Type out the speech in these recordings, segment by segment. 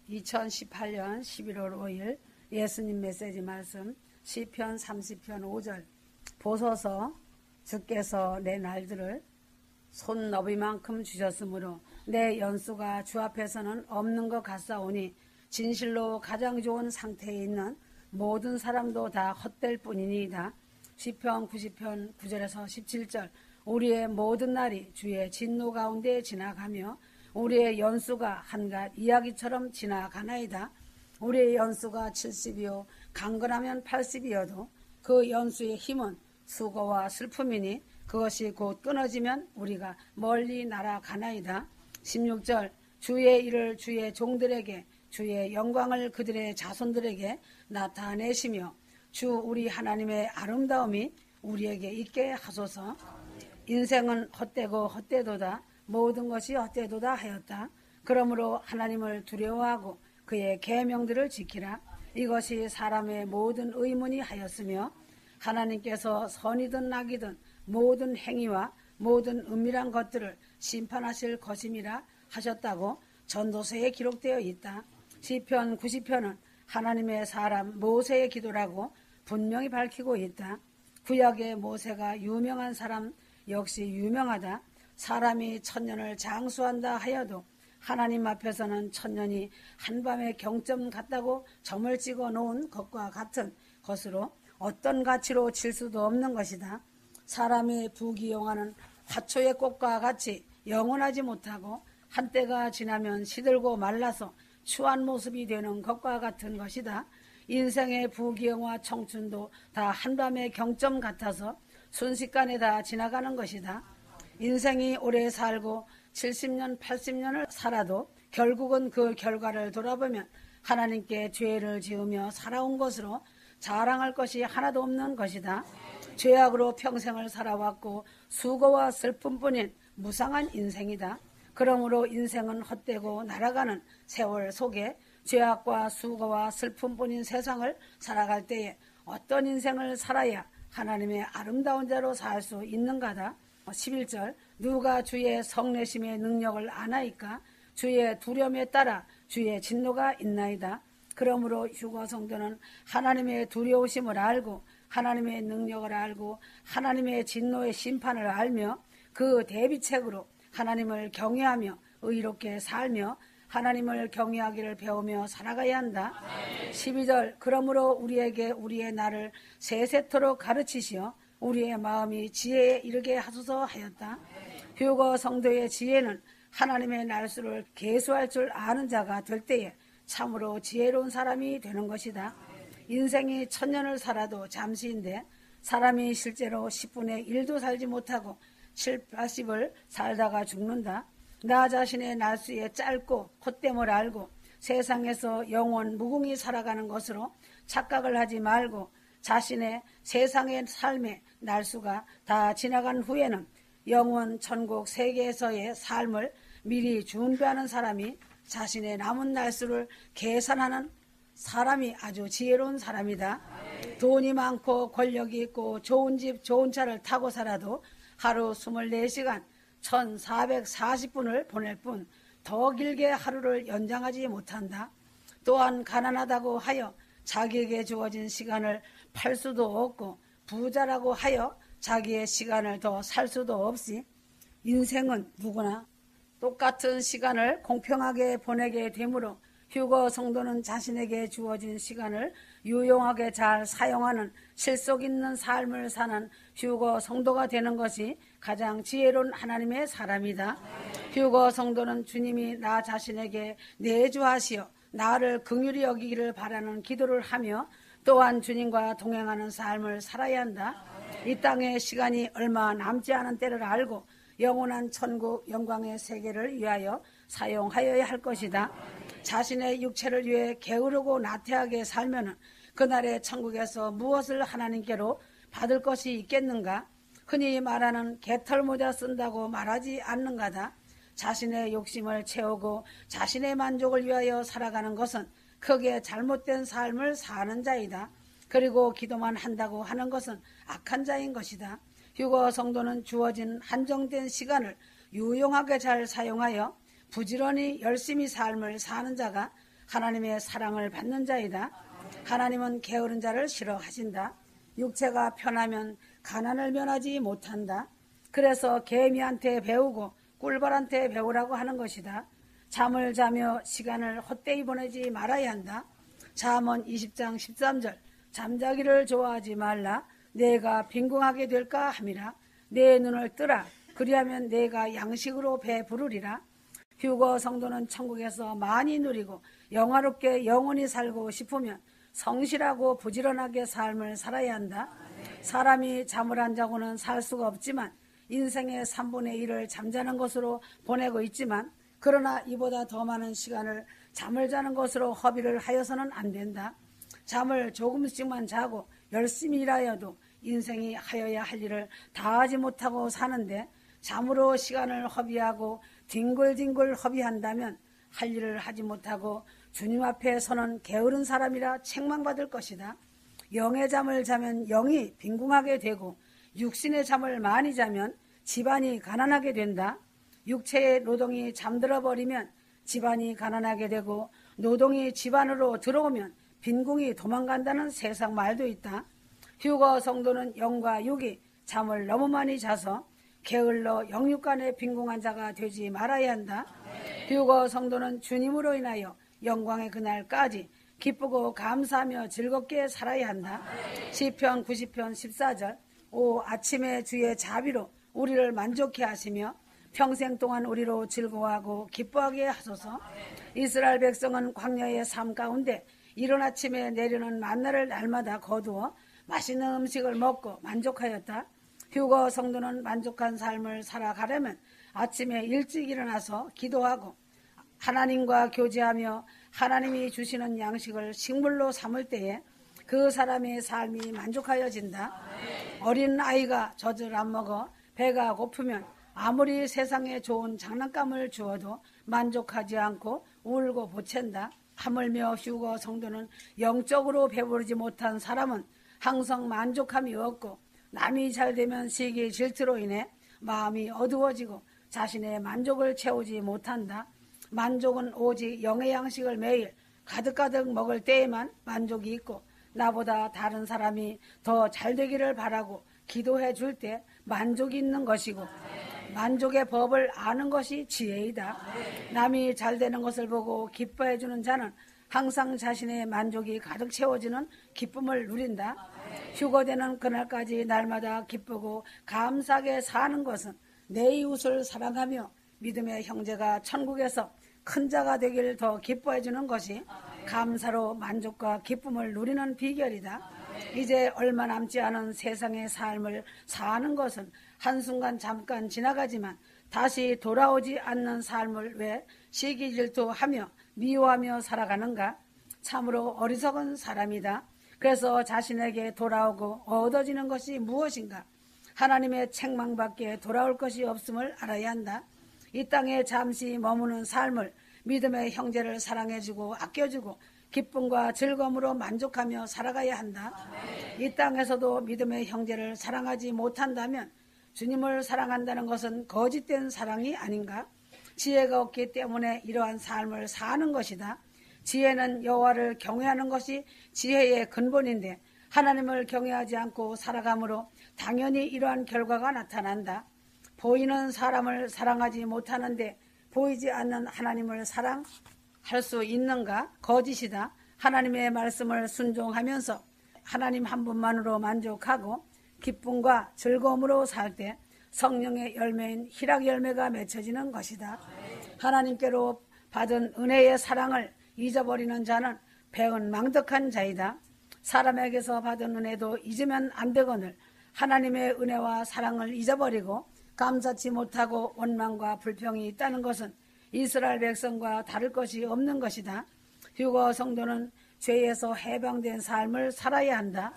2018년 11월 5일 예수님 메시지 말씀 시편 30편 5절 보소서 주께서 내 날들을 손너비만큼 주셨으므로 내 연수가 주 앞에서는 없는 것 같사오니 진실로 가장 좋은 상태에 있는 모든 사람도 다 헛될 뿐이니이다. 시편 90편 9절에서 17절 우리의 모든 날이 주의 진노 가운데 지나가며 우리의 연수가 한갓 이야기처럼 지나가나이다. 우리의 연수가 70이요 강건하면 80이어도 그 연수의 힘은 수고와 슬픔이니 그것이 곧 끊어지면 우리가 멀리 날아가나이다. 16절 주의 일을 주의 종들에게 주의 영광을 그들의 자손들에게 나타내시며 주 우리 하나님의 아름다움이 우리에게 있게 하소서. 인생은 헛되고 헛되도다. 모든 것이 헛되도다 하였다. 그러므로 하나님을 두려워하고 그의 계명들을 지키라. 이것이 사람의 모든 의문이 하였으며 하나님께서 선이든 악이든 모든 행위와 모든 은밀한 것들을 심판하실 것임이라 하셨다고 전도서에 기록되어 있다. 시편 90편은 하나님의 사람 모세의 기도라고 분명히 밝히고 있다. 구약의 모세가 유명한 사람 역시 유명하다. 사람이 천년을 장수한다 하여도 하나님 앞에서는 천년이 한밤의 경점 같다고 점을 찍어 놓은 것과 같은 것으로 어떤 가치로 칠 수도 없는 것이다. 사람의 부귀영화는 화초의 꽃과 같이 영원하지 못하고 한때가 지나면 시들고 말라서 추한 모습이 되는 것과 같은 것이다. 인생의 부귀영화 청춘도 다 한밤의 경점 같아서 순식간에 다 지나가는 것이다. 인생이 오래 살고 70년, 80년을 살아도 결국은 그 결과를 돌아보면 하나님께 죄를 지으며 살아온 것으로 자랑할 것이 하나도 없는 것이다. 죄악으로 평생을 살아왔고 수고와 슬픔뿐인 무상한 인생이다. 그러므로 인생은 헛되고 날아가는 세월 속에 죄악과 수고와 슬픔뿐인 세상을 살아갈 때에 어떤 인생을 살아야 하나님의 아름다운 자로 살 수 있는가다. 11절 누가 주의 성내심의 능력을 아나이까 주의 두려움에 따라 주의 진노가 있나이다. 그러므로 휴거 성도는 하나님의 두려우심을 알고 하나님의 능력을 알고 하나님의 진노의 심판을 알며 그 대비책으로 하나님을 경외하며 의롭게 살며 하나님을 경외하기를 배우며 살아가야 한다. 12절 그러므로 우리에게 우리의 날을 세세토록 가르치시어 우리의 마음이 지혜에 이르게 하소서 하였다. 휴거 성도의 지혜는 하나님의 날수를 계수할 줄 아는 자가 될 때에 참으로 지혜로운 사람이 되는 것이다. 인생이 천년을 살아도 잠시인데 사람이 실제로 10분의 1도 살지 못하고 7, 80을 살다가 죽는다. 나 자신의 날수에 짧고 헛됨을 알고 세상에서 영원 무궁히 살아가는 것으로 착각을 하지 말고 자신의 세상의 삶의 날수가 다 지나간 후에는 영원 천국 세계에서의 삶을 미리 준비하는 사람이 자신의 남은 날수를 계산하는 사람이 아주 지혜로운 사람이다. 돈이 많고 권력이 있고 좋은 집 좋은 차를 타고 살아도 하루 24시간 1440분을 보낼 뿐 더 길게 하루를 연장하지 못한다. 또한 가난하다고 하여 자기에게 주어진 시간을 팔 수도 없고 부자라고 하여 자기의 시간을 더 살 수도 없이 인생은 누구나 똑같은 시간을 공평하게 보내게 되므로 휴거 성도는 자신에게 주어진 시간을 유용하게 잘 사용하는 실속 있는 삶을 사는 휴거 성도가 되는 것이 가장 지혜로운 하나님의 사람이다. 휴거 성도는 주님이 나 자신에게 내주하시어 나를 긍휼히 여기기를 바라는 기도를 하며 또한 주님과 동행하는 삶을 살아야 한다. 이 땅의 시간이 얼마 남지 않은 때를 알고 영원한 천국 영광의 세계를 위하여 사용하여야 할 것이다. 자신의 육체를 위해 게으르고 나태하게 살면은 그날의 천국에서 무엇을 하나님께로 받을 것이 있겠는가? 흔히 말하는 개털 모자 쓴다고 말하지 않는가다. 자신의 욕심을 채우고 자신의 만족을 위하여 살아가는 것은 크게 잘못된 삶을 사는 자이다. 그리고 기도만 한다고 하는 것은 악한 자인 것이다. 휴거 성도는 주어진 한정된 시간을 유용하게 잘 사용하여 부지런히 열심히 삶을 사는 자가 하나님의 사랑을 받는 자이다. 하나님은 게으른 자를 싫어하신다. 육체가 편하면 가난을 면하지 못한다. 그래서 개미한테 배우고 꿀벌한테 배우라고 하는 것이다. 잠을 자며 시간을 헛되이 보내지 말아야 한다. 잠언 20장 13절 잠자기를 좋아하지 말라. 내가 빈궁하게 될까 함이라. 내 눈을 뜨라. 그리하면 내가 양식으로 배부르리라. 휴거 성도는 천국에서 많이 누리고 영화롭게 영원히 살고 싶으면 성실하고 부지런하게 삶을 살아야 한다. 사람이 잠을 안 자고는 살 수가 없지만 인생의 3분의 1을 잠자는 것으로 보내고 있지만 그러나 이보다 더 많은 시간을 잠을 자는 것으로 허비를 하여서는 안 된다. 잠을 조금씩만 자고 열심히 일하여도 인생이 하여야 할 일을 다 하지 못하고 사는데 잠으로 시간을 허비하고 뒹굴뒹굴 허비한다면 할 일을 하지 못하고 주님 앞에 서는 게으른 사람이라 책망받을 것이다. 영의 잠을 자면 영이 빈궁하게 되고 육신의 잠을 많이 자면 집안이 가난하게 된다. 육체의 노동이 잠들어 버리면 집안이 가난하게 되고 노동이 집안으로 들어오면 빈궁이 도망간다는 세상 말도 있다. 휴거 성도는 영과 육이 잠을 너무 많이 자서 게을러 영육간에 빈궁한 자가 되지 말아야 한다. 휴거 성도는 주님으로 인하여 영광의 그날까지 기쁘고 감사하며 즐겁게 살아야 한다. 시편 90편 14절 오 아침에 주의 자비로 우리를 만족해 하시며 평생 동안 우리로 즐거워하고 기뻐하게 하소서. 이스라엘 백성은 광야의 삶 가운데 이른 아침에 내리는 만나를 날마다 거두어 맛있는 음식을 먹고 만족하였다. 휴거 성도는 만족한 삶을 살아가려면 아침에 일찍 일어나서 기도하고 하나님과 교제하며 하나님이 주시는 양식을 식물로 삼을 때에 그 사람의 삶이 만족하여진다. 어린 아이가 젖을 안 먹어 배가 고프면 아무리 세상에 좋은 장난감을 주어도 만족하지 않고 울고 보챈다. 하물며 휴거 성도는 영적으로 배부르지 못한 사람은 항상 만족함이 없고 남이 잘되면 시기 질투로 인해 마음이 어두워지고 자신의 만족을 채우지 못한다. 만족은 오직 영의 양식을 매일 가득가득 먹을 때에만 만족이 있고 나보다 다른 사람이 더 잘되기를 바라고 기도해 줄 때 만족이 있는 것이고 만족의 법을 아는 것이 지혜이다. 남이 잘되는 것을 보고 기뻐해 주는 자는 항상 자신의 만족이 가득 채워지는 기쁨을 누린다. 휴거되는 그날까지 날마다 기쁘고 감사하게 사는 것은 내 이웃을 사랑하며 믿음의 형제가 천국에서 큰 자가 되기를 더 기뻐해 주는 것이 감사로 만족과 기쁨을 누리는 비결이다. 이제 얼마 남지 않은 세상의 삶을 사는 것은 한순간 잠깐 지나가지만 다시 돌아오지 않는 삶을 왜 시기질투하며 미워하며 살아가는가? 참으로 어리석은 사람이다. 그래서 자신에게 돌아오고 얻어지는 것이 무엇인가? 하나님의 책망밖에 돌아올 것이 없음을 알아야 한다. 이 땅에 잠시 머무는 삶을 믿음의 형제를 사랑해주고 아껴주고 기쁨과 즐거움으로 만족하며 살아가야 한다. 이 땅에서도 믿음의 형제를 사랑하지 못한다면 주님을 사랑한다는 것은 거짓된 사랑이 아닌가? 지혜가 없기 때문에 이러한 삶을 사는 것이다. 지혜는 여호와를 경외하는 것이 지혜의 근본인데 하나님을 경외하지 않고 살아감으로 당연히 이러한 결과가 나타난다. 보이는 사람을 사랑하지 못하는데 보이지 않는 하나님을 사랑할 수 있는가? 거짓이다. 하나님의 말씀을 순종하면서 하나님 한 분만으로 만족하고 기쁨과 즐거움으로 살 때 성령의 열매인 희락 열매가 맺혀지는 것이다. 하나님께로 받은 은혜의 사랑을 잊어버리는 자는 배은망덕한 자이다. 사람에게서 받은 은혜도 잊으면 안 되거늘 하나님의 은혜와 사랑을 잊어버리고 감사치 못하고 원망과 불평이 있다는 것은 이스라엘 백성과 다를 것이 없는 것이다. 휴거 성도는 죄에서 해방된 삶을 살아야 한다.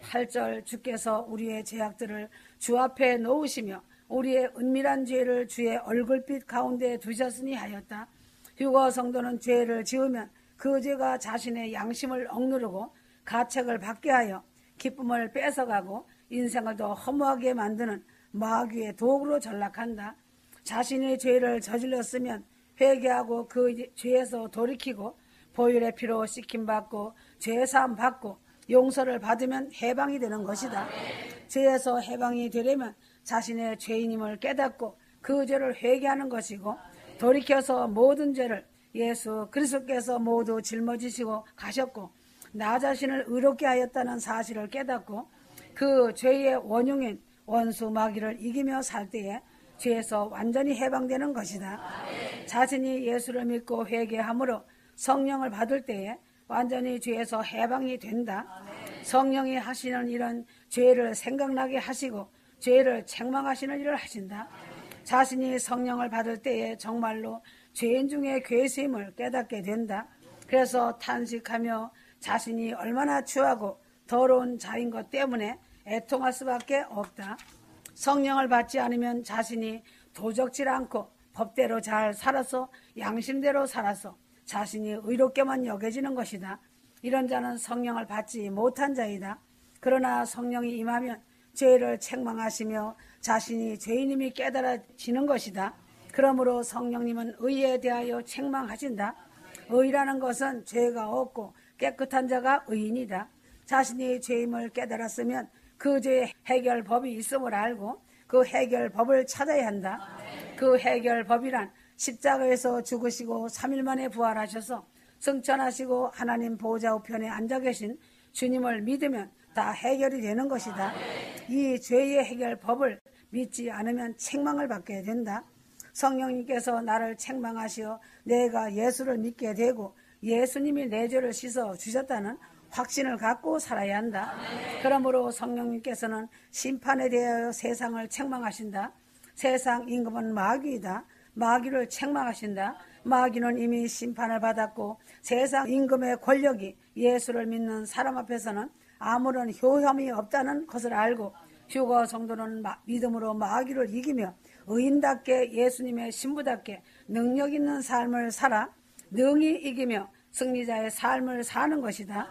8절 주께서 우리의 죄악들을 주 앞에 놓으시며 우리의 은밀한 죄를 주의 얼굴빛 가운데 두셨으니 하였다. 휴거 성도는 죄를 지으면 그 죄가 자신의 양심을 억누르고 가책을 받게 하여 기쁨을 뺏어가고 인생을 더 허무하게 만드는 마귀의 도구로 전락한다. 자신의 죄를 저질렀으면 회개하고 그 죄에서 돌이키고 보혈의 피로 씻김받고 죄사함 받고 용서를 받으면 해방이 되는 것이다. 죄에서 해방이 되려면 자신의 죄인임을 깨닫고 그 죄를 회개하는 것이고 돌이켜서 모든 죄를 예수 그리스도께서 모두 짊어지시고 가셨고 나 자신을 의롭게 하였다는 사실을 깨닫고 그 죄의 원흉인 원수 마귀를 이기며 살 때에 죄에서 완전히 해방되는 것이다. 자신이 예수를 믿고 회개함으로 성령을 받을 때에 완전히 죄에서 해방이 된다. 성령이 하시는 일은 죄를 생각나게 하시고 죄를 책망하시는 일을 하신다. 자신이 성령을 받을 때에 정말로 죄인 중에 괴수임을 깨닫게 된다. 그래서 탄식하며 자신이 얼마나 추하고 더러운 자인 것 때문에 애통할 수밖에 없다. 성령을 받지 않으면 자신이 도적질 않고 법대로 잘 살아서 양심대로 살아서 자신이 의롭게만 여겨지는 것이다. 이런 자는 성령을 받지 못한 자이다. 그러나 성령이 임하면 죄를 책망하시며 자신이 죄인임이 깨달아지는 것이다. 그러므로 성령님은 의에 대하여 책망하신다. 의라는 것은 죄가 없고 깨끗한 자가 의인이다. 자신이 죄임을 깨달았으면 그 죄의 해결법이 있음을 알고 그 해결법을 찾아야 한다. 그 해결법이란 십자가에서 죽으시고 3일 만에 부활하셔서 승천하시고 하나님 보좌 우편에 앉아 계신 주님을 믿으면 다 해결이 되는 것이다. 이 죄의 해결법을 믿지 않으면 책망을 받게 된다. 성령님께서 나를 책망하시어 내가 예수를 믿게 되고 예수님이 내 죄를 씻어 주셨다는 확신을 갖고 살아야 한다. 그러므로 성령님께서는 심판에 대하여 세상을 책망하신다. 세상 임금은 마귀이다. 마귀를 책망하신다. 마귀는 이미 심판을 받았고 세상 임금의 권력이 예수를 믿는 사람 앞에서는 아무런 효험이 없다는 것을 알고 휴거 성도는 믿음으로 마귀를 이기며 의인답게 예수님의 신부답게 능력 있는 삶을 살아 능히 이기며 승리자의 삶을 사는 것이다.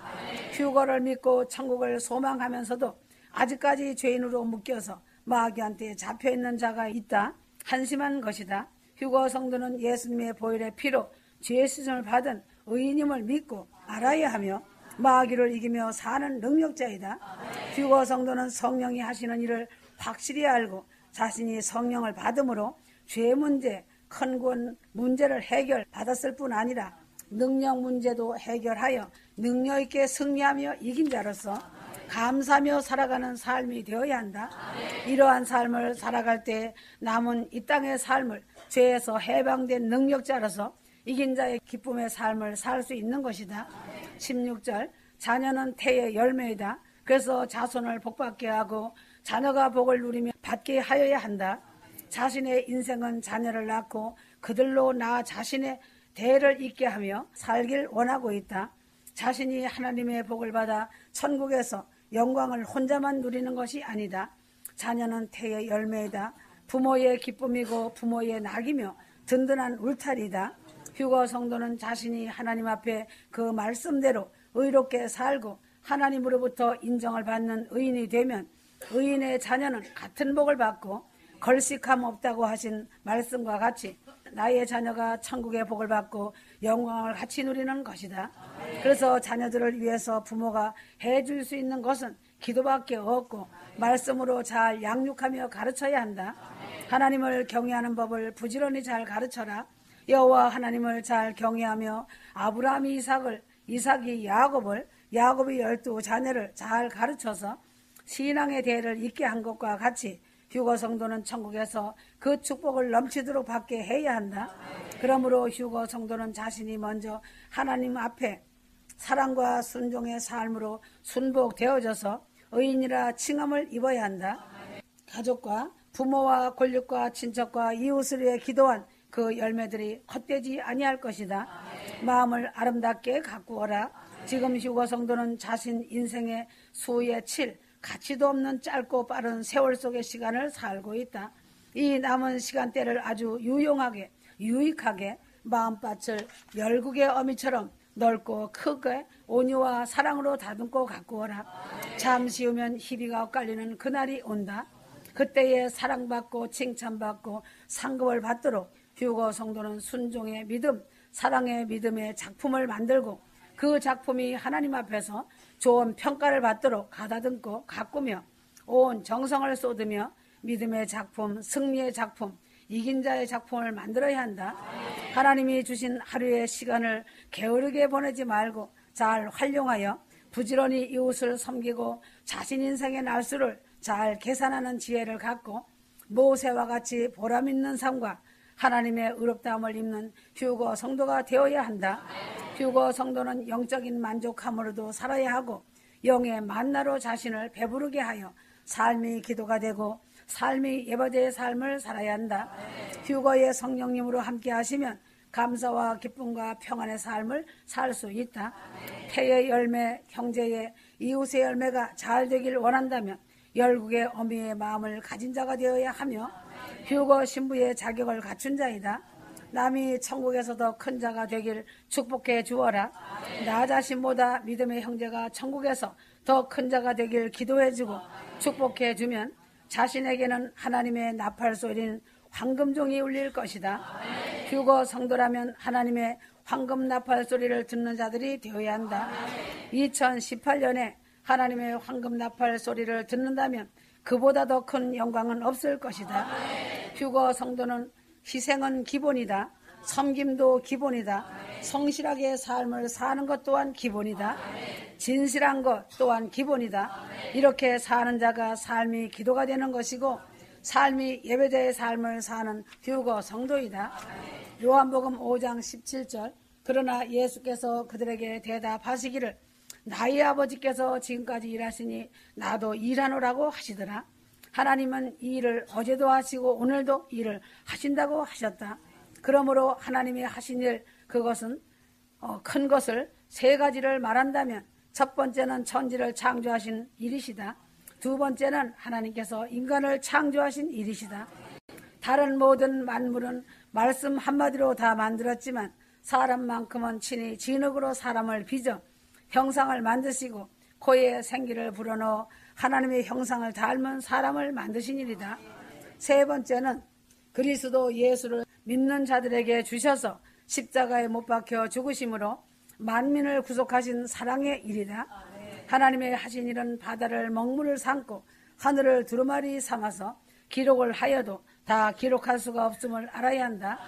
휴거를 믿고 천국을 소망하면서도 아직까지 죄인으로 묶여서 마귀한테 잡혀있는 자가 있다. 한심한 것이다. 휴거 성도는 예수님의 보혈의 피로 죄 씻음을 받은 의인임을 믿고 알아야 하며 마귀를 이기며 사는 능력자이다. 휴거 성도는 성령이 하시는 일을 확실히 알고 자신이 성령을 받음으로 죄 문제, 큰 문제를 해결받았을 뿐 아니라 능력 문제도 해결하여 능력 있게 승리하며 이긴 자로서 감사하며 살아가는 삶이 되어야 한다. 이러한 삶을 살아갈 때 남은 이 땅의 삶을 죄에서 해방된 능력자로서 이긴 자의 기쁨의 삶을 살 수 있는 것이다. 16절 자녀는 태의 열매이다. 그래서 자손을 복받게 하고 자녀가 복을 누리며 받게 하여야 한다. 자신의 인생은 자녀를 낳고 그들로 나 자신의 대를 잇게 하며 살길 원하고 있다. 자신이 하나님의 복을 받아 천국에서 영광을 혼자만 누리는 것이 아니다. 자녀는 태의 열매이다. 부모의 기쁨이고 부모의 낙이며 든든한 울타리다. 휴거 성도는 자신이 하나님 앞에 그 말씀대로 의롭게 살고 하나님으로부터 인정을 받는 의인이 되면 의인의 자녀는 같은 복을 받고 걸식함 없다고 하신 말씀과 같이 나의 자녀가 천국의 복을 받고 영광을 같이 누리는 것이다. 그래서 자녀들을 위해서 부모가 해줄 수 있는 것은 기도밖에 없고 말씀으로 잘 양육하며 가르쳐야 한다. 하나님을 경외하는 법을 부지런히 잘 가르쳐라. 여호와 하나님을 잘 경외하며 아브라함이 이삭을, 이삭이 야곱을, 야곱이 12자녀를 잘 가르쳐서 신앙의 대를 잇게 한 것과 같이 휴거 성도는 천국에서 그 축복을 넘치도록 받게 해야 한다. 그러므로 휴거 성도는 자신이 먼저 하나님 앞에 사랑과 순종의 삶으로 순복되어져서 의인이라 칭함을 입어야 한다. 가족과 부모와 권력과 친척과 이웃을 위해 기도한 그 열매들이 헛되지 아니할 것이다. 마음을 아름답게 가꾸어라. 지금 휴거 성도는 자신 인생의 수의 7, 가치도 없는 짧고 빠른 세월 속의 시간을 살고 있다. 이 남은 시간대를 아주 유용하게, 유익하게 마음밭을 열국의 어미처럼 넓고 크게 온유와 사랑으로 다듬고 가꾸어라. 잠시 후면 희비가 엇갈리는 그날이 온다. 그때에 사랑받고 칭찬받고 상급을 받도록 휴거 성도는 순종의 믿음, 사랑의 믿음의 작품을 만들고 그 작품이 하나님 앞에서 좋은 평가를 받도록 가다듬고 가꾸며 온 정성을 쏟으며 믿음의 작품, 승리의 작품, 이긴 자의 작품을 만들어야 한다. 하나님이 주신 하루의 시간을 게으르게 보내지 말고 잘 활용하여 부지런히 이웃을 섬기고 자신 인생의 날수를 잘 계산하는 지혜를 갖고 모세와 같이 보람있는 삶과 하나님의 의롭다함을 입는 휴거 성도가 되어야 한다. 휴거 성도는 영적인 만족함으로도 살아야 하고 영의 만나로 자신을 배부르게 하여 삶이 기도가 되고 삶이 예배자의 삶을 살아야 한다. 휴거의 성령님으로 함께 하시면 감사와 기쁨과 평안의 삶을 살 수 있다. 태의 열매, 형제의 이웃의 열매가 잘 되길 원한다면 열국의 어미의 마음을 가진 자가 되어야 하며 휴거 신부의 자격을 갖춘 자이다. 남이 천국에서 더 큰 자가 되길 축복해 주어라. 나 자신보다 믿음의 형제가 천국에서 더 큰 자가 되길 기도해 주고 축복해 주면 자신에게는 하나님의 나팔 소리는 황금종이 울릴 것이다. 휴거 성도라면 하나님의 황금 나팔 소리를 듣는 자들이 되어야 한다. 2018년에 하나님의 황금 나팔 소리를 듣는다면 그보다 더 큰 영광은 없을 것이다. 휴거 성도는 희생은 기본이다. 섬김도 기본이다. 성실하게 삶을 사는 것 또한 기본이다. 진실한 것 또한 기본이다. 이렇게 사는 자가 삶이 기도가 되는 것이고 삶이 예배자의 삶을 사는 휴거 성도이다. 요한복음 5장 17절 그러나 예수께서 그들에게 대답하시기를 나의 아버지께서 지금까지 일하시니 나도 일하노라고 하시더라. 하나님은 이 일을 어제도 하시고 오늘도 일을 하신다고 하셨다. 그러므로 하나님이 하신 일 그것은 큰 것을 세 가지를 말한다면 첫 번째는 천지를 창조하신 일이시다. 두 번째는 하나님께서 인간을 창조하신 일이시다. 다른 모든 만물은 말씀 한마디로 다 만들었지만 사람만큼은 친히 진흙으로 사람을 빚어 형상을 만드시고 코에 생기를 불어넣어 하나님의 형상을 닮은 사람을 만드신 일이다. 세 번째는 그리스도 예수를 믿는 자들에게 주셔서 십자가에 못 박혀 죽으심으로 만민을 구속하신 사랑의 일이다. 하나님의 하신 일은 바다를 먹물을 삼고 하늘을 두루마리 삼아서 기록을 하여도 다 기록할 수가 없음을 알아야 한다.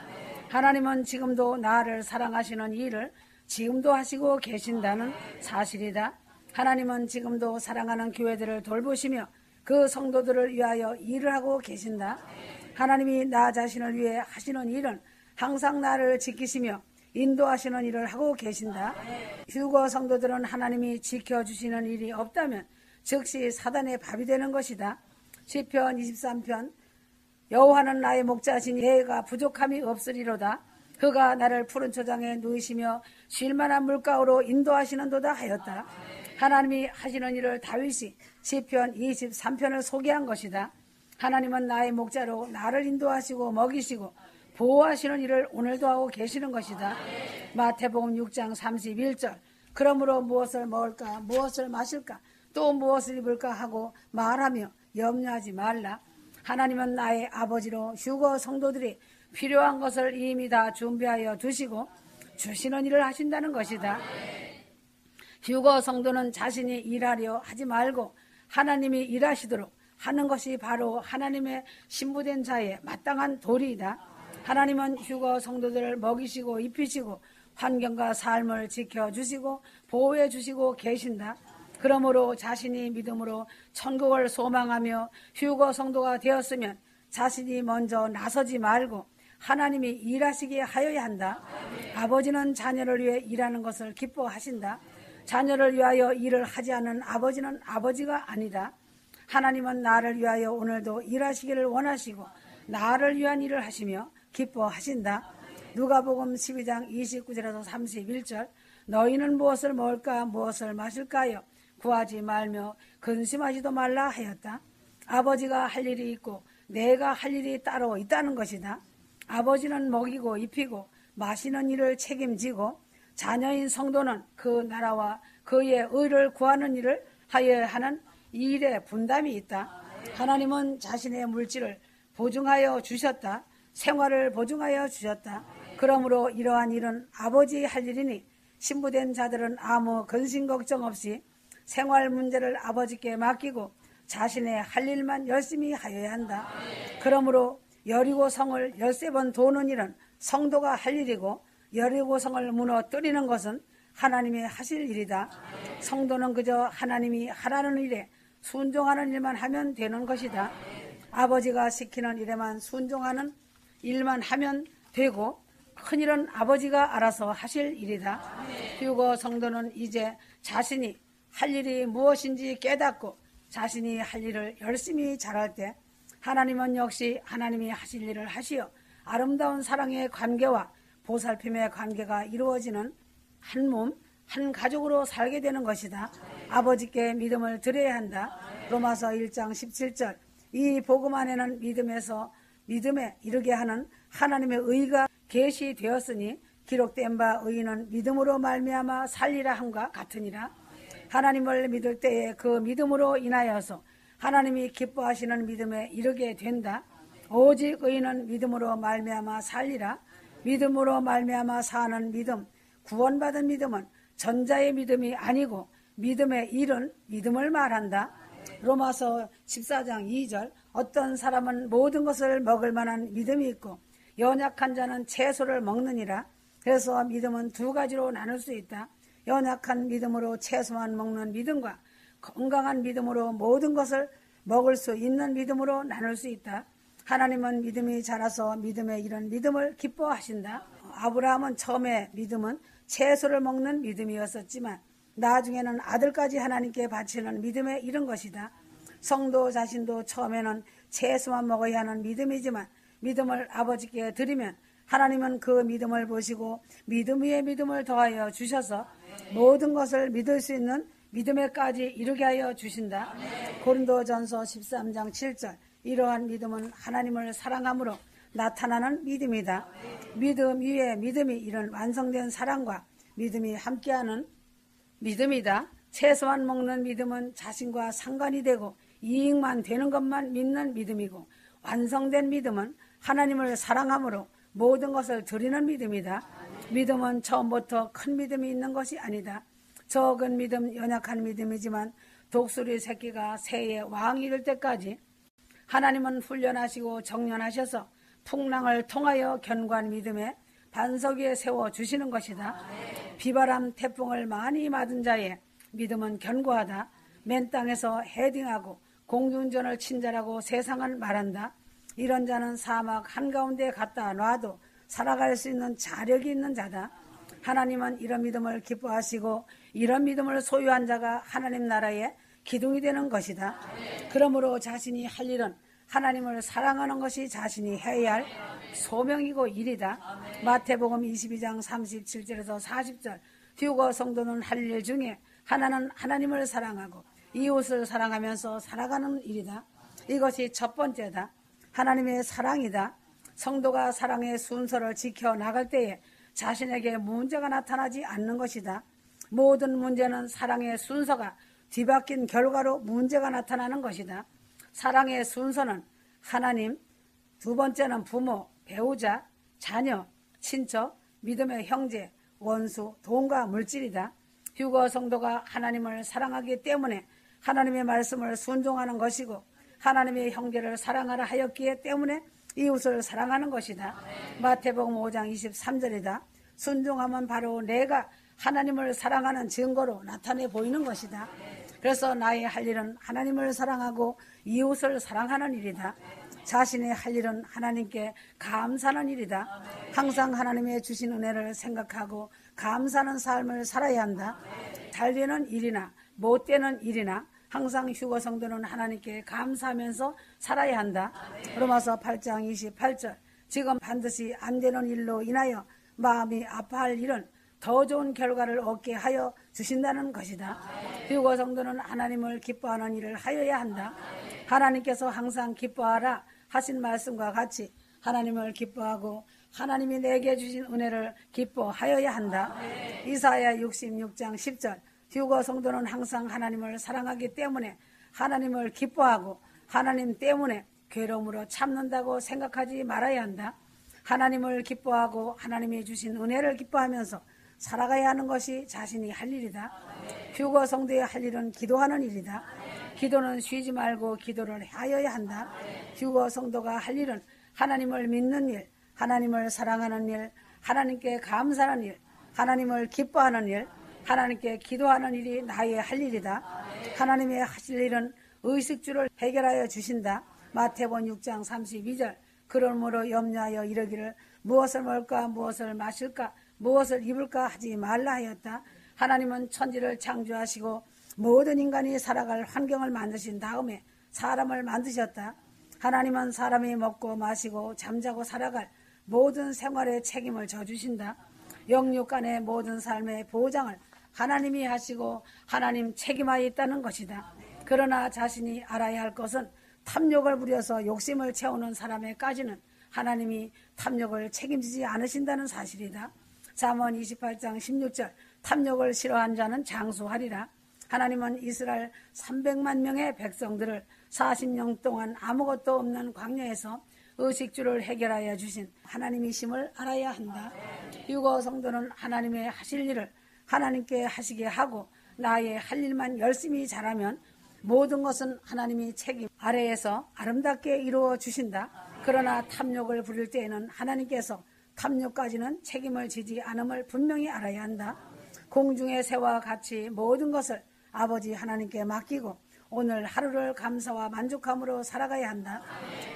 하나님은 지금도 나를 사랑하시는 일을 지금도 하시고 계신다는 사실이다. 하나님은 지금도 사랑하는 교회들을 돌보시며 그 성도들을 위하여 일을 하고 계신다. 하나님이 나 자신을 위해 하시는 일은 항상 나를 지키시며 인도하시는 일을 하고 계신다. 휴거 성도들은 하나님이 지켜주시는 일이 없다면 즉시 사단의 밥이 되는 것이다. 시편 23편 여호와는 나의 목자시니 예가 부족함이 없으리로다. 그가 나를 푸른 초장에 누이시며 쉴만한 물가로 인도하시는도다 하였다. 하나님이 하시는 일을 다윗이 시편 23편을 소개한 것이다. 하나님은 나의 목자로 나를 인도하시고 먹이시고 보호하시는 일을 오늘도 하고 계시는 것이다. 마태복음 6장 31절 그러므로 무엇을 먹을까 무엇을 마실까 또 무엇을 입을까 하고 말하며 염려하지 말라. 하나님은 나의 아버지로 휴거 성도들이 필요한 것을 이미 다 준비하여 두시고 주시는 일을 하신다는 것이다. 휴거 성도는 자신이 일하려 하지 말고 하나님이 일하시도록 하는 것이 바로 하나님의 신부된 자의 마땅한 도리이다. 하나님은 휴거 성도들을 먹이시고 입히시고 환경과 삶을 지켜주시고 보호해 주시고 계신다. 그러므로 자신이 믿음으로 천국을 소망하며 휴거 성도가 되었으면 자신이 먼저 나서지 말고 하나님이 일하시게 하여야 한다. 아버지는 자녀를 위해 일하는 것을 기뻐하신다. 자녀를 위하여 일을 하지 않는 아버지는 아버지가 아니다. 하나님은 나를 위하여 오늘도 일하시기를 원하시고 나를 위한 일을 하시며 기뻐하신다. 누가복음 12장 29절에서 31절 너희는 무엇을 먹을까 무엇을 마실까요? 구하지 말며 근심하지도 말라 하였다. 아버지가 할 일이 있고 내가 할 일이 따로 있다는 것이다. 아버지는 먹이고 입히고 마시는 일을 책임지고 자녀인 성도는 그 나라와 그의 의를 구하는 일을 하여야 하는 이 일에 분담이 있다. 하나님은 자신의 물질을 보증하여 주셨다. 생활을 보증하여 주셨다. 그러므로 이러한 일은 아버지 할 일이니 신부된 자들은 아무 근심 걱정 없이 생활 문제를 아버지께 맡기고 자신의 할 일만 열심히 하여야 한다. 그러므로 여리고 성을 13번 도는 일은 성도가 할 일이고 여리고 성을 무너뜨리는 것은 하나님이 하실 일이다. 성도는 그저 하나님이 하라는 일에 순종하는 일만 하면 되는 것이다. 아버지가 시키는 일에만 순종하는 일만 하면 되고 큰일은 아버지가 알아서 하실 일이다. 그리고 성도는 이제 자신이 할 일이 무엇인지 깨닫고 자신이 할 일을 열심히 잘할 때 하나님은 역시 하나님이 하실 일을 하시어 아름다운 사랑의 관계와 보살핌의 관계가 이루어지는 한 몸, 한 가족으로 살게 되는 것이다. 아버지께 믿음을 드려야 한다. 로마서 1장 17절. 이 복음 안에는 믿음에 이르게 하는 하나님의 의가 계시되었으니 기록된 바 의인은 믿음으로 말미암아 살리라 함과 같으니라. 하나님을 믿을 때에 그 믿음으로 인하여서 하나님이 기뻐하시는 믿음에 이르게 된다. 오직 의인은 믿음으로 말미암아 살리라. 믿음으로 말미암아 사는 믿음, 구원받은 믿음은 전자의 믿음이 아니고 믿음의 일은 믿음을 말한다. 로마서 14장 2절. 어떤 사람은 모든 것을 먹을 만한 믿음이 있고 연약한 자는 채소를 먹느니라. 그래서 믿음은 두 가지로 나눌 수 있다. 연약한 믿음으로 채소만 먹는 믿음과 건강한 믿음으로 모든 것을 먹을 수 있는 믿음으로 나눌 수 있다. 하나님은 믿음이 자라서 믿음의 이런 믿음을 기뻐하신다. 아브라함은 처음에 믿음은 채소를 먹는 믿음이었었지만 나중에는 아들까지 하나님께 바치는 믿음에 이른 것이다. 성도 자신도 처음에는 채소만 먹어야 하는 믿음이지만 믿음을 아버지께 드리면 하나님은 그 믿음을 보시고 믿음 위에 믿음을 더하여 주셔서 모든 것을 믿을 수 있는 믿음에까지 이르게 하여 주신다. 고린도전서 13장 7절. 이러한 믿음은 하나님을 사랑함으로 나타나는 믿음이다. 믿음 위에 믿음이 이런 완성된 사랑과 믿음이 함께하는 믿음이다. 채소만 먹는 믿음은 자신과 상관이 되고 이익만 되는 것만 믿는 믿음이고 완성된 믿음은 하나님을 사랑함으로 모든 것을 드리는 믿음이다. 믿음은 처음부터 큰 믿음이 있는 것이 아니다. 적은 믿음, 연약한 믿음이지만 독수리 새끼가 새의 왕이 될 때까지 하나님은 훈련하시고 정련하셔서 풍랑을 통하여 견고한 믿음에 반석 위에 세워주시는 것이다. 비바람, 태풍을 많이 맞은 자의 믿음은 견고하다. 맨 땅에서 헤딩하고 공중전을 친절하고 세상을 말한다. 이런 자는 사막 한가운데 갖다 놔도 살아갈 수 있는 자력이 있는 자다. 하나님은 이런 믿음을 기뻐하시고 이런 믿음을 소유한 자가 하나님 나라의 기둥이 되는 것이다. 그러므로 자신이 할 일은 하나님을 사랑하는 것이 자신이 해야 할 소명이고 일이다. 마태복음 22장 37절에서 40절. 휴거 성도는 할 일 중에 하나는 하나님을 사랑하고 이웃을 사랑하면서 살아가는 일이다. 이것이 첫 번째다. 하나님의 사랑이다. 성도가 사랑의 순서를 지켜나갈 때에 자신에게 문제가 나타나지 않는 것이다. 모든 문제는 사랑의 순서가 뒤바뀐 결과로 문제가 나타나는 것이다. 사랑의 순서는 하나님, 두 번째는 부모, 배우자, 자녀, 친척, 믿음의 형제, 원수, 돈과 물질이다. 휴거 성도가 하나님을 사랑하기 때문에 하나님의 말씀을 순종하는 것이고 하나님의 형제를 사랑하라 하였기에 때문에 이웃을 사랑하는 것이다. 마태복음 5장 23절이다. 순종하면 바로 내가 하나님을 사랑하는 증거로 나타내 보이는 것이다. 그래서 나의 할 일은 하나님을 사랑하고 이웃을 사랑하는 일이다. 자신의 할 일은 하나님께 감사하는 일이다. 항상 하나님의 주신 은혜를 생각하고 감사하는 삶을 살아야 한다. 잘 되는 일이나 못 되는 일이나 항상 휴거 성도는 하나님께 감사하면서 살아야 한다. 로마서 8장 28절. 지금 반드시 안 되는 일로 인하여 마음이 아파할 일은 더 좋은 결과를 얻게 하여 주신다는 것이다. 휴거 성도는 하나님을 기뻐하는 일을 하여야 한다. 하나님께서 항상 기뻐하라 하신 말씀과 같이 하나님을 기뻐하고 하나님이 내게 주신 은혜를 기뻐하여야 한다. 이사야 66장 10절. 휴거 성도는 항상 하나님을 사랑하기 때문에 하나님을 기뻐하고 하나님 때문에 괴로움으로 참는다고 생각하지 말아야 한다. 하나님을 기뻐하고 하나님이 주신 은혜를 기뻐하면서 살아가야 하는 것이 자신이 할 일이다. 휴거 성도의 할 일은 기도하는 일이다. 기도는 쉬지 말고 기도를 하여야 한다. 휴거 성도가 할 일은 하나님을 믿는 일, 하나님을 사랑하는 일, 하나님께 감사하는 일, 하나님을 기뻐하는 일, 하나님께 기도하는 일이 나의 할 일이다. 하나님의 하실 일은 의식주를 해결하여 주신다. 마태복음 6장 32절. 그러므로 염려하여 이르기를 무엇을 먹을까 무엇을 마실까 무엇을 입을까 하지 말라 하였다. 하나님은 천지를 창조하시고 모든 인간이 살아갈 환경을 만드신 다음에 사람을 만드셨다. 하나님은 사람이 먹고 마시고 잠자고 살아갈 모든 생활의 책임을 져주신다. 영육간의 모든 삶의 보장을 하나님이 하시고 하나님 책임하에 있다는 것이다. 그러나 자신이 알아야 할 것은 탐욕을 부려서 욕심을 채우는 사람에까지는 하나님이 탐욕을 책임지지 않으신다는 사실이다. 잠언 28장 16절. 탐욕을 싫어한 자는 장수하리라. 하나님은 이스라엘 300만 명의 백성들을 40년 동안 아무것도 없는 광야에서 의식주를 해결하여 주신 하나님이심을 알아야 한다. 휴거 성도는 하나님의 하실 일을 하나님께 하시게 하고 나의 할 일만 열심히 잘하면 모든 것은 하나님이 책임 아래에서 아름답게 이루어 주신다. 그러나 탐욕을 부릴 때에는 하나님께서 탐욕까지는 책임을 지지 않음을 분명히 알아야 한다. 공중의 새와 같이 모든 것을 아버지 하나님께 맡기고 오늘 하루를 감사와 만족함으로 살아가야 한다.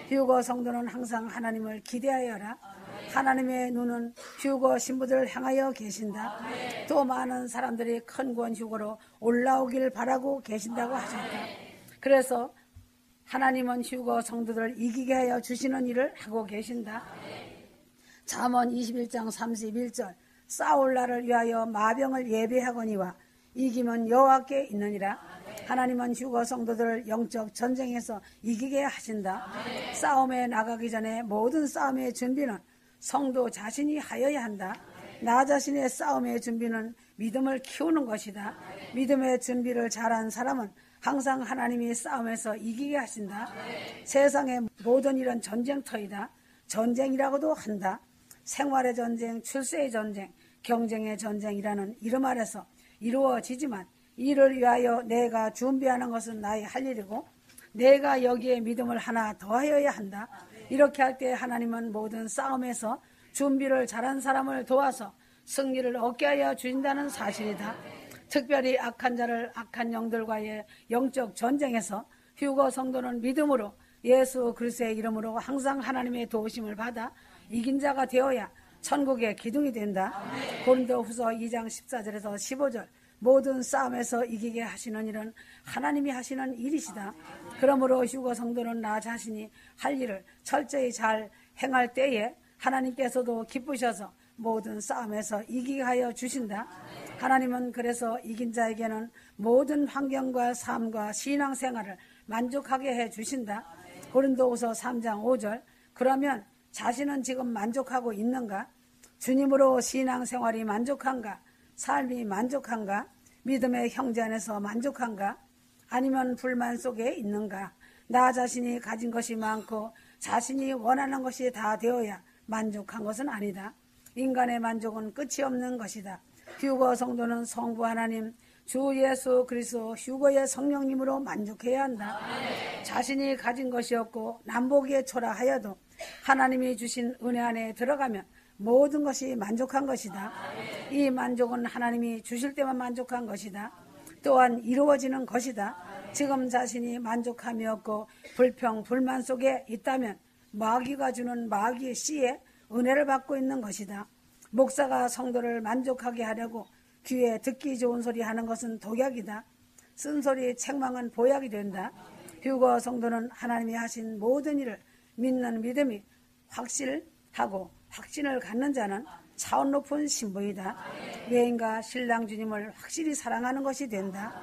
휴거 성도는 항상 하나님을 기대하여라. 하나님의 눈은 휴거 신부들을 향하여 계신다. 또 많은 사람들이 큰 구원 휴거로 올라오길 바라고 계신다고 하셨다. 그래서 하나님은 휴거 성도들을 이기게 하여 주시는 일을 하고 계신다. 잠언 21장 31절. 싸울 날을 위하여 마병을 예배하거니와 이기면 여호와께 있느니라. 하나님은 휴거 성도들을 영적 전쟁에서 이기게 하신다. 싸움에 나가기 전에 모든 싸움의 준비는 성도 자신이 하여야 한다. 나 자신의 싸움의 준비는 믿음을 키우는 것이다. 믿음의 준비를 잘한 사람은 항상 하나님이 싸움에서 이기게 하신다. 세상의 모든 일은 전쟁터이다. 전쟁이라고도 한다. 생활의 전쟁, 출세의 전쟁, 경쟁의 전쟁이라는 이름 아래서 이루어지지만 이를 위하여 내가 준비하는 것은 나의 할 일이고 내가 여기에 믿음을 하나 더하여야 한다. 이렇게 할 때 하나님은 모든 싸움에서 준비를 잘한 사람을 도와서 승리를 얻게 하여 주신다는 사실이다. 특별히 악한 자를 악한 영들과의 영적 전쟁에서 휴거 성도는 믿음으로 예수 그리스도의 이름으로 항상 하나님의 도우심을 받아 이긴 자가 되어야 천국의 기둥이 된다. 고린도후서 2장 14절에서 15절. 모든 싸움에서 이기게 하시는 일은 하나님이 하시는 일이시다. 그러므로 휴거 성도는 나 자신이 할 일을 철저히 잘 행할 때에 하나님께서도 기쁘셔서 모든 싸움에서 이기게 하여 주신다. 하나님은 그래서 이긴 자에게는 모든 환경과 삶과 신앙생활을 만족하게 해 주신다. 고린도후서 3장 5절. 그러면 자신은 지금 만족하고 있는가? 주님으로 신앙생활이 만족한가? 삶이 만족한가? 믿음의 형제 안에서 만족한가? 아니면 불만 속에 있는가? 나 자신이 가진 것이 많고 자신이 원하는 것이 다 되어야 만족한 것은 아니다. 인간의 만족은 끝이 없는 것이다. 휴거 성도는 성부 하나님, 주 예수 그리스도 휴거의 성령님으로 만족해야 한다. 자신이 가진 것이 없고 남보기에 초라하여도 하나님이 주신 은혜 안에 들어가면 모든 것이 만족한 것이다. 이 만족은 하나님이 주실 때만 만족한 것이다. 또한 이루어지는 것이다. 지금 자신이 만족함이 없고 불평, 불만 속에 있다면 마귀가 주는 마귀의 씨에 은혜를 받고 있는 것이다. 목사가 성도를 만족하게 하려고 귀에 듣기 좋은 소리 하는 것은 독약이다. 쓴소리, 책망은 보약이 된다. 휴거 성도는 하나님이 하신 모든 일을 믿는 믿음이 확실하고 확신을 갖는 자는 차원 높은 신부이다. 여인과 신랑 주님을 확실히 사랑하는 것이 된다.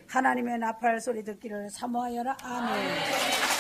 하나님의 나팔 소리 듣기를 사모하여라. 아멘.